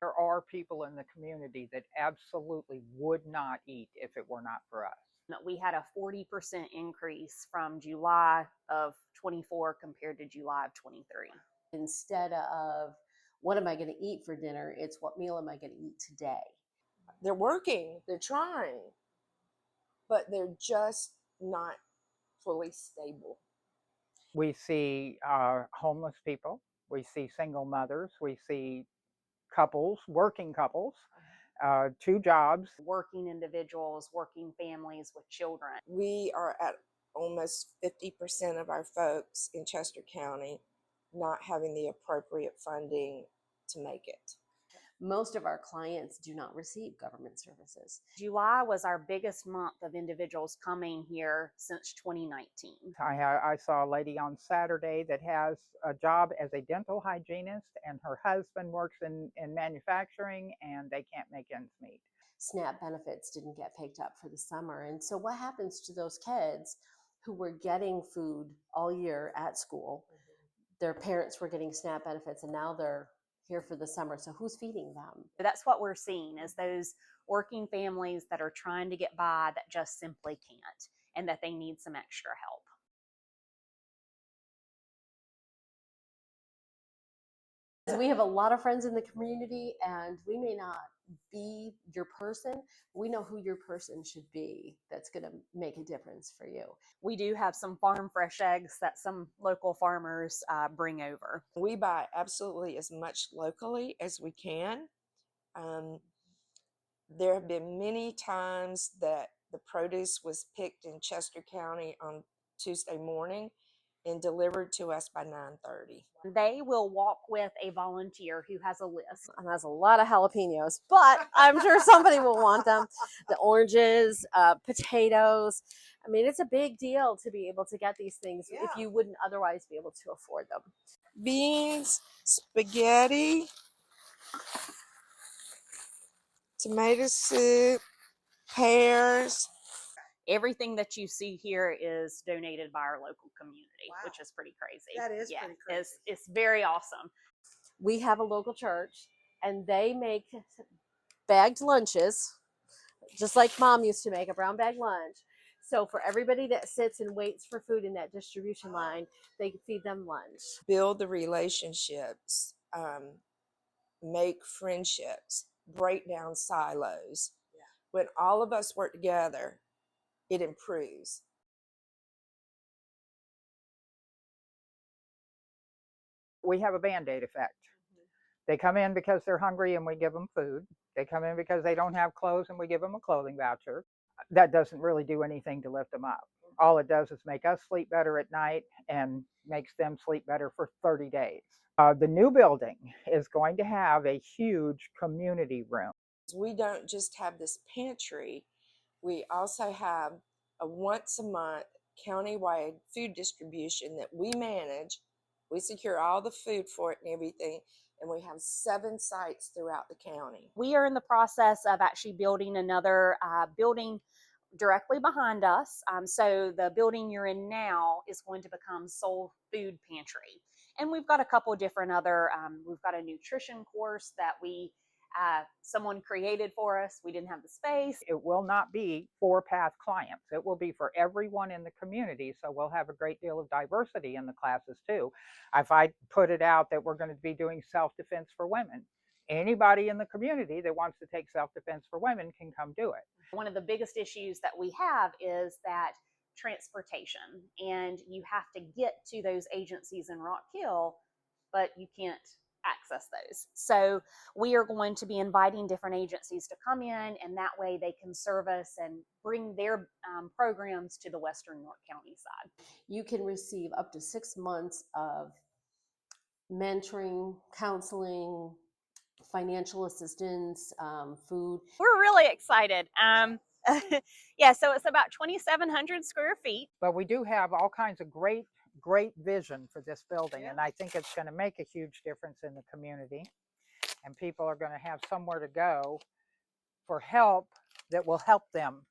There are people in the community that absolutely would not eat if it were not for us. We had a 40% increase from July of 24 compared to July of 23. Instead of what am I going to eat for dinner, it's what meal am I going to eat today? They're working, they're trying, but they're just not fully stable. We see homeless people, we see single mothers, we see couples, working couples, 2 jobs. Working individuals, working families with children. We are at almost 50% of our folks in Chester County not having the appropriate funding to make it. Most of our clients do not receive government services. July was our biggest month of individuals coming here since 2019. I saw a lady on Saturday that has a job as a dental hygienist, and her husband works in manufacturing, and they can't make ends meet. SNAP benefits didn't get picked up for the summer. And so what happens to those kids who were getting food all year at school? Their parents were getting SNAP benefits, and now they're here for the summer. So who's feeding them? That's what we're seeing, is those working families that are trying to get by that just simply can't, and that they need some extra help. We have a lot of friends in the community, and we may not be your person. We know who your person should be that's going to make a difference for you. We do have some farm fresh eggs that some local farmers bring over. We buy absolutely as much locally as we can. There have been many times that the produce was picked in Chester County on Tuesday morning and delivered to us by 9:30. They will walk with a volunteer who has a list. And has a lot of jalapenos, but I'm sure somebody will want them. The oranges, potatoes. I mean, it's a big deal to be able to get these things if you wouldn't otherwise be able to afford them. Beans, spaghetti, tomato soup, pears. Everything that you see here is donated by our local community, which is pretty crazy. That is pretty crazy. It's very awesome. We have a local church, and they make bagged lunches, just like Mom used to make a brown bag lunch. So for everybody that sits and waits for food in that distribution line, they feed them lunch. Build the relationships, make friendships, break down silos. When all of us work together, it improves. We have a Band-Aid effect. They come in because they're hungry and we give them food. They come in because they don't have clothes and we give them a clothing voucher. That doesn't really do anything to lift them up. All it does is make us sleep better at night and makes them sleep better for 30 days. The new building is going to have a huge community room. We don't just have this pantry, we also have a once a month countywide food distribution that we manage. We secure all the food for it and everything, and we have 7 sites throughout the county. We are in the process of actually building another building directly behind us. So the building you're in now is going to become Soul Food Pantry. And we've got a couple different other, we've got a nutrition course that someone created for us. We didn't have the space. It will not be for PATH clients. It will be for everyone in the community. So we'll have a great deal of diversity in the classes too. If I put it out that we're going to be doing self-defense for women, anybody in the community that wants to take self-defense for women can come do it. One of the biggest issues that we have is that transportation, and you have to get to those agencies in Rock Hill, but you can't access those. So we are going to be inviting different agencies to come in, and that way they can service and bring their programs to the Western York County side. You can receive up to 6 months of mentoring, counseling, financial assistance, food. We're really excited. Yeah, so it's about 2,700 square feet. But we do have all kinds of great vision for this building, and I think it's going to make a huge difference in the community, and people are going to have somewhere to go for help that will help them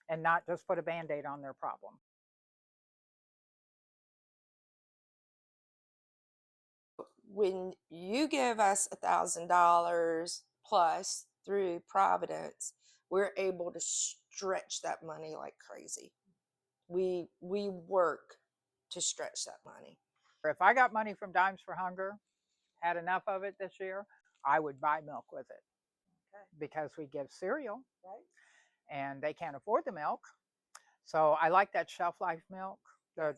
and not just put a Band-Aid on their problem. When you give us $1,000 plus through Providence, we're able to stretch that money like crazy. We work to stretch that money. If I got money from Dimes for Hunger, had enough of it this year, I would buy milk with it. Okay. Because we give cereal, Right. and they can't afford the milk. So I like that shelf life milk, the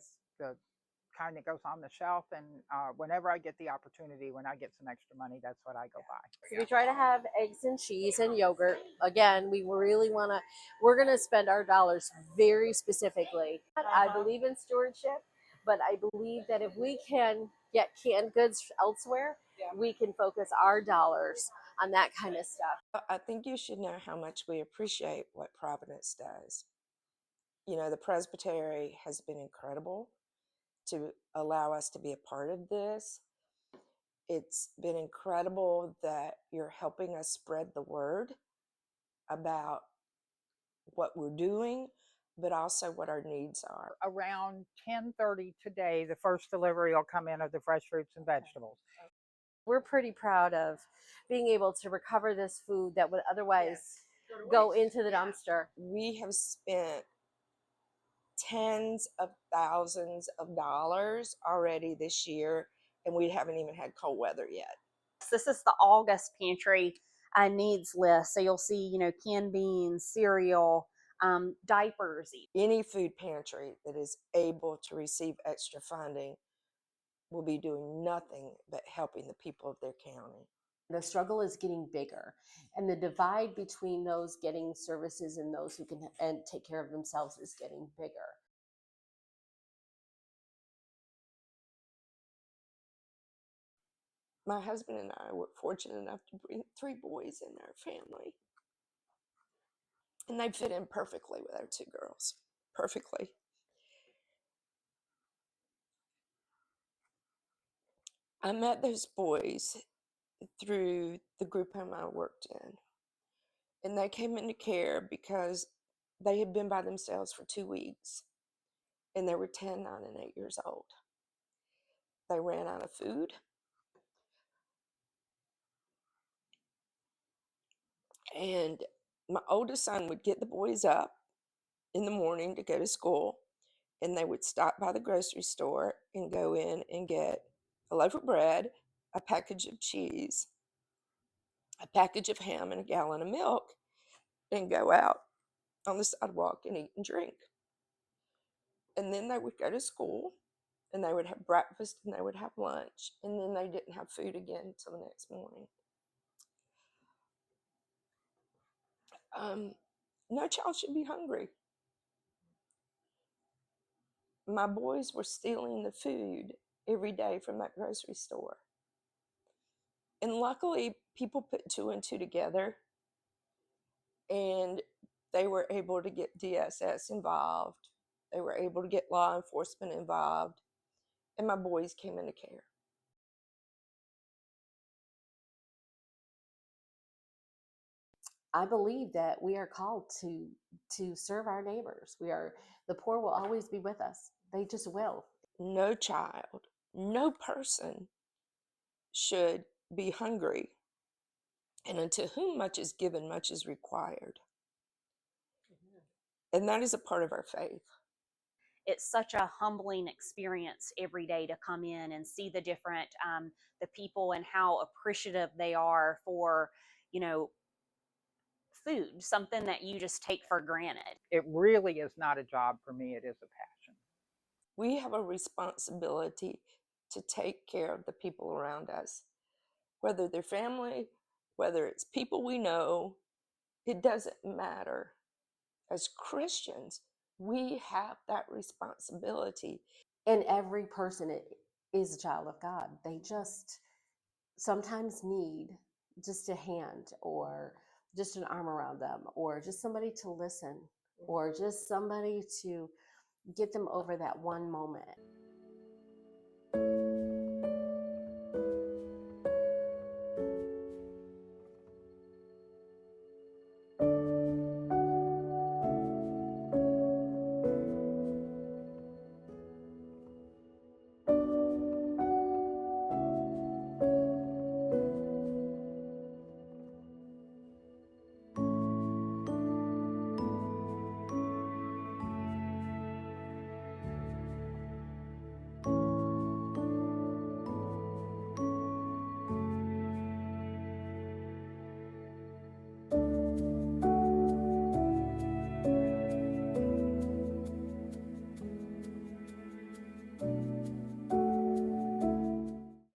kind that goes on the shelf. And whenever I get the opportunity, when I get some extra money, that's what I go buy. So we try to have eggs and cheese and yogurt. Again, we really want to, we're going to spend our dollars very specifically. I believe in stewardship, but I believe that if we can get canned goods elsewhere, we can focus our dollars on that kind of stuff. I think you should know how much we appreciate what Providence does. You know, the Presbytery has been incredible to allow us to be a part of this. It's been incredible that you're helping us spread the word about what we're doing, but also what our needs are. Around 10:30 today, the first delivery will come in of the fresh fruits and vegetables. We're pretty proud of being able to recover this food that would otherwise go into the dumpster. We have spent tens of thousands of dollars already this year, and we haven't even had cold weather yet. This is the August pantry needs list. So you'll see, you know, canned beans, cereal, diapers. Any food pantry that is able to receive extra funding will be doing nothing but helping the people of their county. The struggle is getting bigger, and the divide between those getting services and those who can and take care of themselves is getting bigger. My husband and I were fortunate enough to bring 3 boys in our family, and they fit in perfectly with our 2 girls. Perfectly. I met those boys through the group home I worked in, and they came into care because they had been by themselves for 2 weeks, and they were 10, 9, and 8 years old. They ran out of food, and my oldest son would get the boys up in the morning to go to school, and they would stop by the grocery store and go in and get a loaf of bread, a package of cheese, a package of ham, and a gallon of milk, and go out on the sidewalk and eat and drink. And then they would go to school, and they would have breakfast, and they would have lunch, and then they didn't have food again until the next morning. No child should be hungry. My boys were stealing the food every day from that grocery store. And luckily, people put 2 and 2 together, and they were able to get DSS involved. They were able to get law enforcement involved, and my boys came into care. I believe that we are called to serve our neighbors. The poor will always be with us. They just will. No child, no person should be hungry. And unto whom much is given, much is required. And that is a part of our faith. It's such a humbling experience every day to come in and see the different the people and how appreciative they are for, you know, food, something that you just take for granted. It really is not a job for me. It is a passion. We have a responsibility to take care of the people around us, whether they're family, whether it's people we know, it doesn't matter. As Christians, we have that responsibility. And every person is a child of God. They just sometimes need just a hand or just an arm around them or just somebody to listen or just somebody to get them over that one moment.